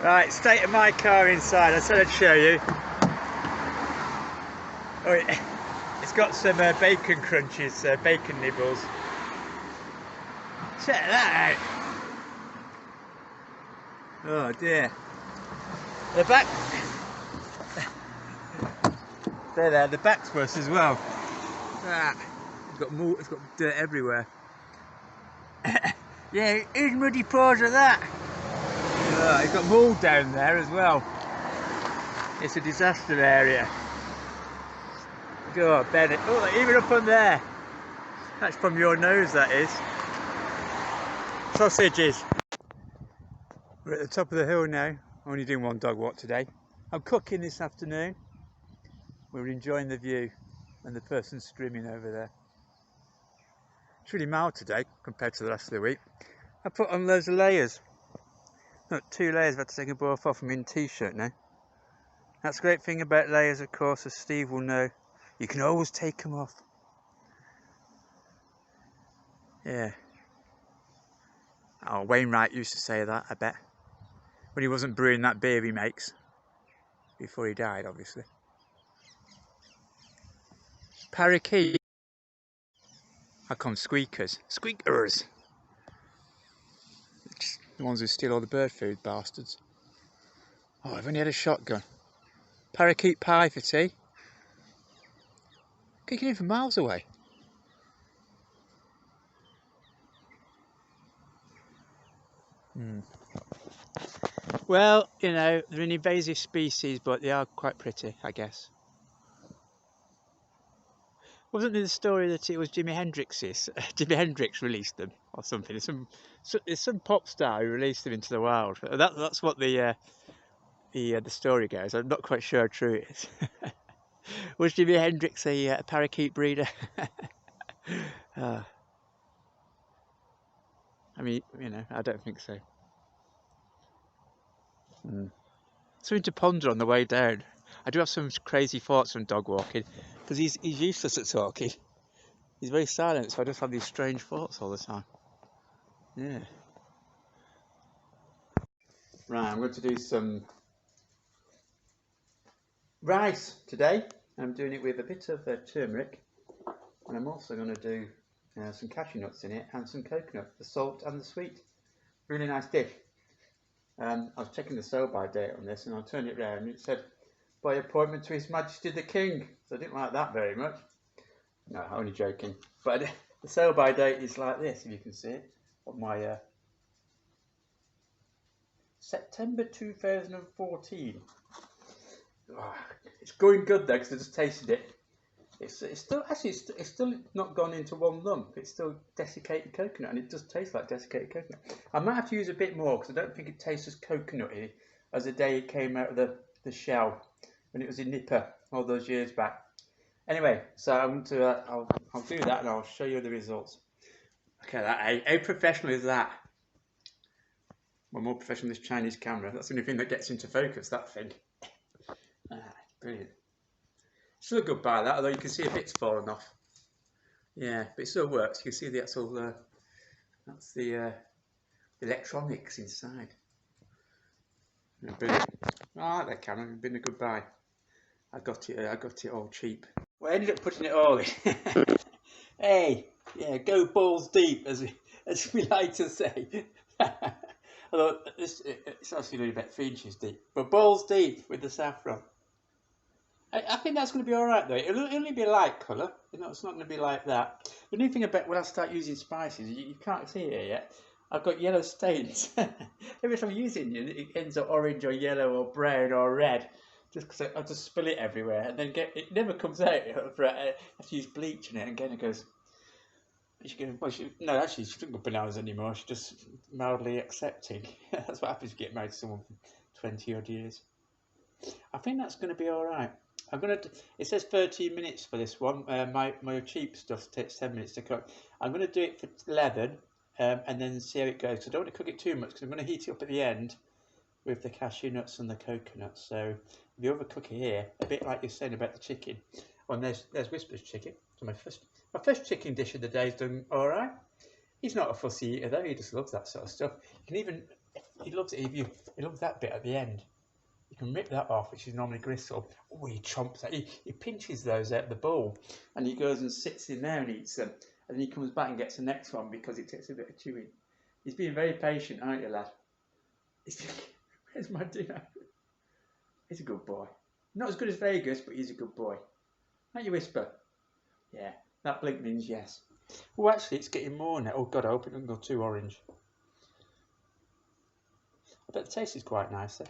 Right, state of my car inside. I said I'd show you. Oh, it's got some bacon crunches, bacon nibbles. Check that out. Oh dear. The back. There. The back's worse as well. Ah, it's got dirt everywhere. Yeah, here's muddy paws of that. Oh, it's got mould down there as well. It's a disaster area. God, Bennett. Oh, even up on there. That's from your nose, that is. Sausages. We're at the top of the hill now. I'm only doing one dog walk today. I'm cooking this afternoon. We're enjoying the view and the person streaming over there. It's really mild today compared to the rest of the week. I put on loads of layers. Look, 2 layers. I've had to take a both off. I'm in t-shirt now. That's the great thing about layers, of course, as Steve will know. You can always take them off. Yeah. Oh, Wainwright used to say that, I bet. When he wasn't brewing that beer he makes. Before he died, obviously. Parakeet. I call them squeakers. Squeakers! The ones who steal all the bird food, bastards. Oh, I've only had a shotgun. Parakeet pie for tea. Kicking in from miles away. Well, you know, they're an invasive species, but they are quite pretty, I guess. Wasn't there the story that it was Jimi Hendrix's? Jimi Hendrix released them or something. There's some pop star who released them into the wild. That's what the story goes. I'm not quite sure how true it is. Was Jimi Hendrix a parakeet breeder? I mean, you know, I don't think so. Something to ponder on the way down. I do have some crazy thoughts from dog walking because he's useless at talking. He's very silent, so I just have these strange thoughts all the time. Yeah. Right, I'm going to do some rice today. I'm doing it with a bit of turmeric, and I'm also going to do some cashew nuts in it and some coconut, the salt and the sweet. Really nice dish. I was checking the sell-by date on this, and I turned it round and it said, by appointment to His Majesty the King. So I didn't like that very much. No, only joking. But the sell-by date is like this, if you can see it, on my September 2014. Oh, it's going good though, because I just tasted it. It's still not gone into one lump. It's still desiccated coconut, and it does taste like desiccated coconut. I might have to use a bit more because I don't think it tastes as coconutty as the day it came out of the shell when it was in Nipper all those years back. Anyway, so I'm to I'll do that and I'll show you the results. Okay, how professional is that? Well, more professional than this Chinese camera. That's the only thing that gets into focus. That thing. Brilliant. Still a good buy that, although you can see a bit's fallen off. Yeah, but it still works. You can see the actual. That's the electronics inside. Yeah, brilliant. I like that camera. It's been a good buy. I got it all cheap. Well, I ended up putting it all in. Hey, yeah, go balls deep, as we like to say. Although it's actually a bit 3 inches deep, but balls deep with the saffron. I think that's going to be all right though. It'll only be a light colour. You know, it's not going to be like that. The new thing about when I start using spices, you can't see it yet. I've got yellow stains. Every time I'm using it, it ends up orange or yellow or brown or red. Just because I just spill it everywhere and then it never comes out. I have to use bleach in it, and again it goes. No, actually, she doesn't go bananas anymore. She's just mildly accepting. That's what happens if you get married to someone for 20 odd years. I think that's going to be all right. It says 13 minutes for this one. My cheap stuff takes 10 minutes to cook. I'm going to do it for 11 and then see how it goes. I don't want to cook it too much because I'm going to heat it up at the end with the cashew nuts and the coconuts. So if you overcook it here, a bit like you're saying about the chicken. Well, there's Whisper's chicken. So my first chicken dish of the day is done all right. He's not a fussy eater though. He just loves that sort of stuff. You can even He loves it. He loves that bit at the end. You can rip that off, which is normally gristle. Oh, he chomps that. He pinches those out of the bowl, and he goes and sits in there and eats them. And then he comes back and gets the next one because it takes a bit of chewing. He's being very patient, aren't you, lad? Where's my dinner? He's a good boy. Not as good as Vegas, but he's a good boy. Aren't you, Whisper? Yeah, that blink means yes. Oh, actually, it's getting more now. Oh, God, I hope it doesn't go too orange. I bet the taste is quite nice, though.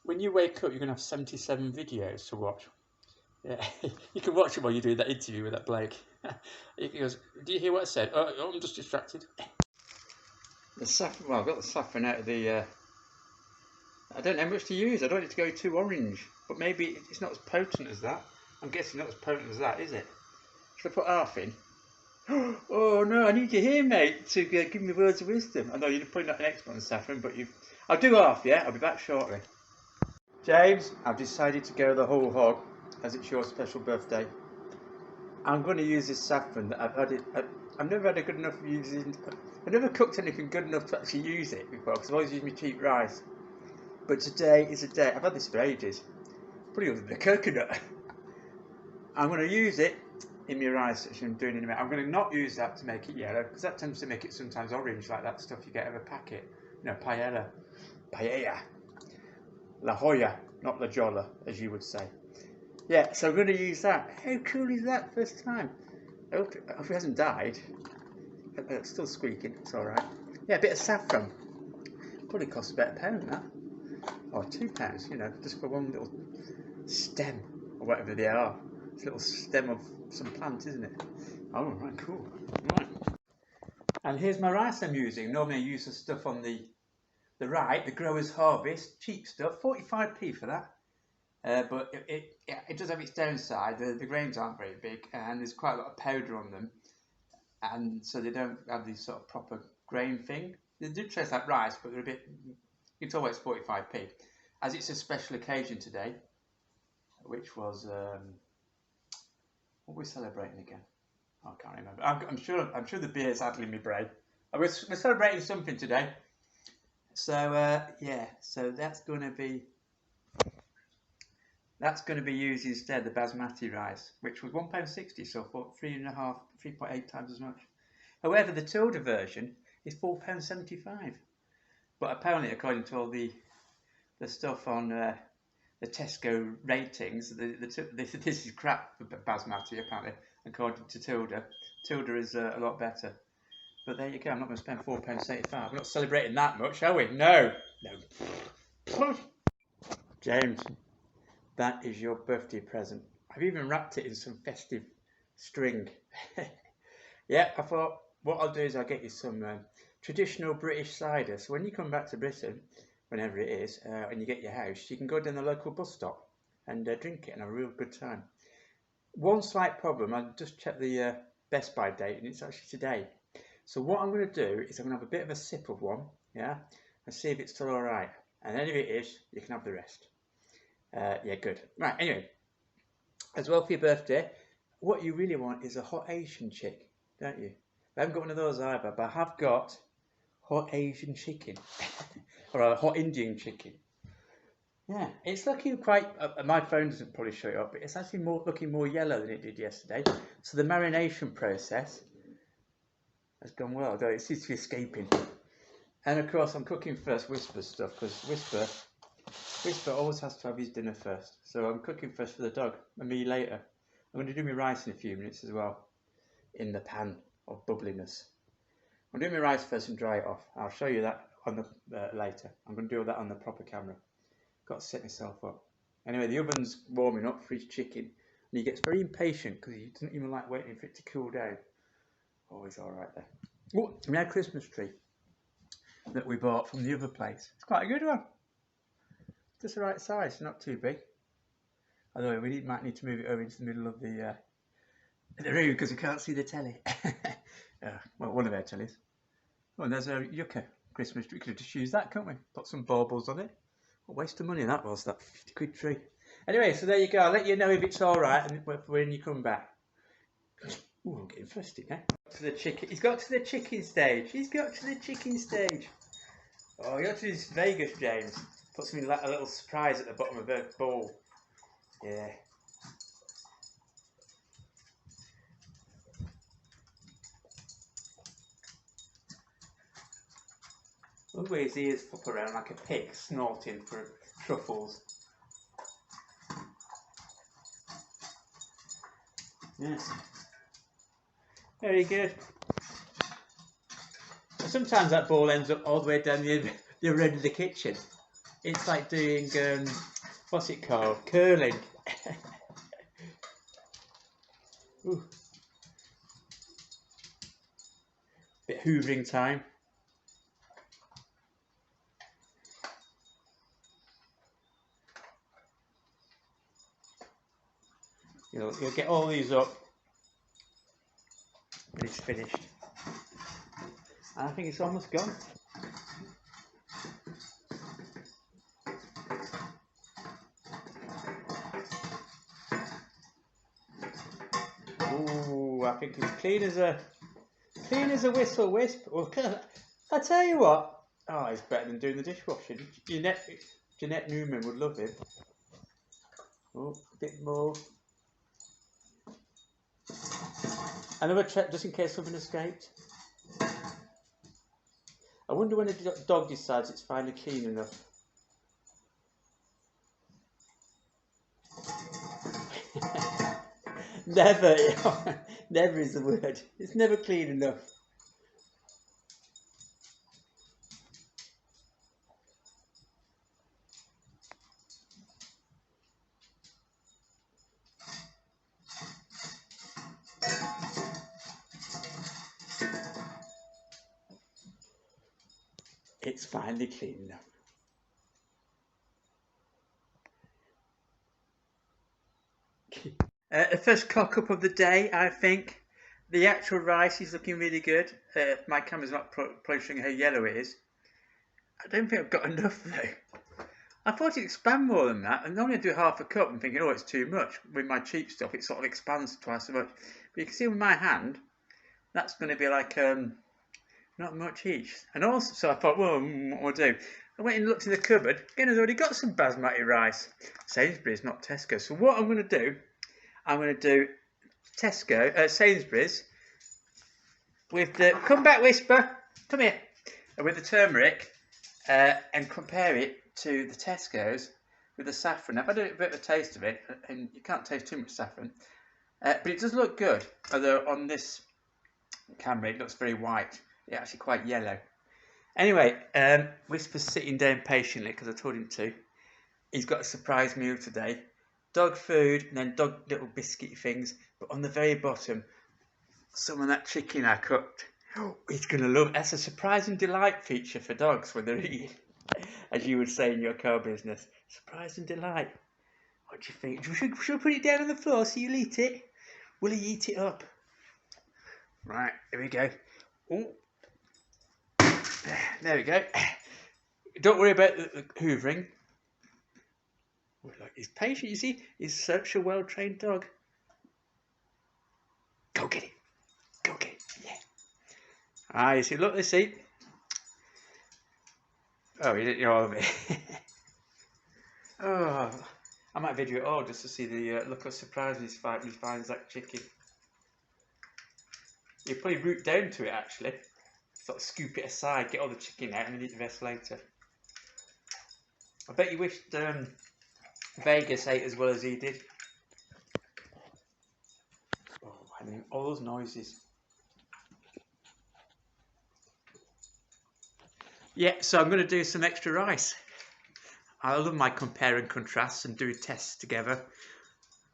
When you wake up, you're going to have 77 videos to watch. Yeah, you can watch them while you do that interview with that Blake. He goes, do you hear what I said? Oh, I'm just distracted. The saffron, well, I've got the saffron out of the... I don't know how much to use. I don't want it to go too orange. But maybe it's not as potent as that. I'm guessing not as potent as that, is it? Should I put half in? Oh no, I need you here, mate, to give me words of wisdom. I know you're probably not an expert on saffron, but I'll do half, yeah? I'll be back shortly. James, I've decided to go the whole hog, as it's your special birthday. I'm going to use this saffron that I've never had a good enough using. I've never cooked anything good enough to actually use it before, because I've always used my cheap rice. But today is a day. I've had this for ages. Pretty other than the coconut. I'm going to use it in my rice, which I'm doing in a minute. I'm going to not use that to make it yellow, because that tends to make it sometimes orange, like that stuff you get out of a packet. You know, paella. La Jolla, not La Jolla, as you would say. Yeah, so I'm going to use that. How cool is that first time? I hope it hasn't died. It's still squeaking, it's alright. Yeah, a bit of saffron. Probably costs about £1, that. Or £2, you know, just for one little stem, or whatever they are. It's a little stem of some plant, isn't it? Oh, right, cool. Right. And here's my rice I'm using. Normally I use the stuff on the right, the Growers Harvest, cheap stuff, 45p for that. But it does have its downside. The grains aren't very big, and there's quite a lot of powder on them, and so they don't have this sort of proper grain thing. They do taste like rice, but they're a bit. You can tell why it's 45p. As it's a special occasion today, which was what were we celebrating again? I can't remember. I'm sure the beer's addling me brain. We're celebrating something today. So yeah, so that's going to be used instead, the basmati rice, which was £1.60, so for 3.8 times as much. However, the Tilda version is £4.75. But apparently, according to all the stuff on the Tesco ratings, this is crap for basmati, apparently, according to Tilda. Tilda is a lot better. But there you go, I'm not going to spend £4.75. We're not celebrating that much, are we? No. James, that is your birthday present. I've even wrapped it in some festive string. Yeah, I thought what I'll do is I'll get you some traditional British cider. So when you come back to Britain, whenever it is, and you get your house, you can go down the local bus stop and drink it and have a real good time. One slight problem, I just checked the Best By date, and it's actually today. So what I'm going to do is I'm going to have a bit of a sip of one, yeah, and see if it's still all right. And then if it is, you can have the rest. Yeah, good. Right, anyway, as well for your birthday, what you really want is a hot Asian chick, don't you? I haven't got one of those either, but I have got hot Asian chicken, or a hot Indian chicken. Yeah, it's looking quite, my phone doesn't probably show it up, but it's actually looking more yellow than it did yesterday. So the marination process has gone well, though it seems to be escaping. And of course I'm cooking first Whisper stuff, because Whisper always has to have his dinner first. So I'm cooking first for the dog, and me later. I'm going to do my rice in a few minutes as well, in the pan of bubbliness. I'm doing my rice first and dry it off. I'll show you that on the later. I'm going to do all that on the proper camera. Got to set myself up. Anyway, the oven's warming up for his chicken, and he gets very impatient because he doesn't even like waiting for it to cool down. Oh, he's all right there. Oh, we had a Christmas tree that we bought from the other place. It's quite a good one. Just the right size, not too big. Although we might need to move it over into the middle of the room because we can't see the telly. Well, one of our tellies. Oh, and there's a yucca Christmas tree. We could have just used that, couldn't we? Put some baubles on it. What a waste of money that was, that 50 quid tree. Anyway, so there you go. I'll let you know if it's all right and when you come back. Oh, I'm getting thirsty now. To the chicken. He's got to the chicken stage. He's got to the chicken stage. Oh, you ought to do this Vegas, James. Put something like a little surprise at the bottom of the bowl. Yeah. Look where his ears flop around like a pig snorting for truffles. Yes. Very good. Sometimes that ball ends up all the way down the other end of the kitchen. It's like doing, what's it called? Curling. Ooh. Bit hoovering time. You'll get all these up when it's finished. And I think it's almost gone. Ooh, I think it's clean as a whistle wisp. Well, I tell you what, oh, it's better than doing the dishwashing. Jeanette Newman would love him. Oh, a bit more. Another check just in case something escaped. I wonder when a dog decides it's finally clean enough. Never, never is the word. It's never clean enough. It's finally clean enough. The first cock up of the day, I think. The actual rice is looking really good. My camera's not probably showing how yellow it is. I don't think I've got enough though. I thought it'd expand more than that, and normally I do half a cup and thinking, oh, it's too much. With my cheap stuff, it sort of expands twice as much. But you can see with my hand, that's going to be like not much each. And also, so I thought, well, what will I do? I went and looked in the cupboard. Again, I've already got some basmati rice. Sainsbury's, not Tesco. So what I'm going to do, I'm going to do Sainsbury's with the, come back Whisper, come here, with the turmeric and compare it to the Tesco's with the saffron. I've had a bit of a taste of it, and you can't taste too much saffron, but it does look good, although on this camera it looks very white. It's actually quite yellow. Anyway, Whisper's sitting down patiently because I told him to. He's got a surprise meal today. Dog food and then dog little biscuit things, but on the very bottom, some of that chicken I cooked. Oh, he's going to love it. That's a surprise and delight feature for dogs when they're eating, as you would say in your car business. Surprise and delight. What do you think? Should we put it down on the floor so you'll eat it? Will he eat it up? Right, here we go. Ooh. There we go. Don't worry about the hoovering. Oh, look, he's patient, you see. He's such a well-trained dog. Go get it. Go get it. Yeah. Ah, you see, look, let's see. Oh, you didn't know all of it. Oh, I might video it all just to see the look of surprise when he finds that chicken. You probably root down to it actually. Sort of scoop it aside, get all the chicken out, and then eat the rest later. I bet you wished Vegas ate as well as he did. Oh, I mean, all those noises. Yeah, so I'm going to do some extra rice. I love my compare and contrasts and do tests together.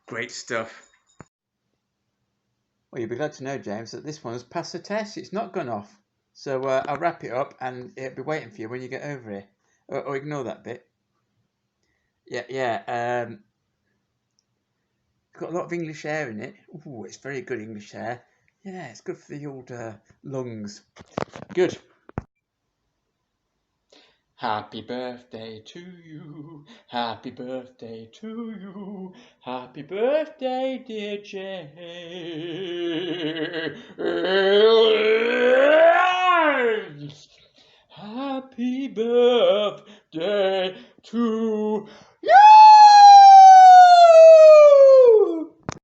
Great stuff. Well, you'll be glad to know, James, that this one has passed the test. It's not gone off. So I'll wrap it up and it'll be waiting for you when you get over here. Or ignore that bit. Yeah. It's got a lot of English air in it. Ooh, it's very good English air. Yeah, it's good for the old lungs. Good. Happy birthday to you. Happy birthday to you. Happy birthday, dear James. Happy birthday to you.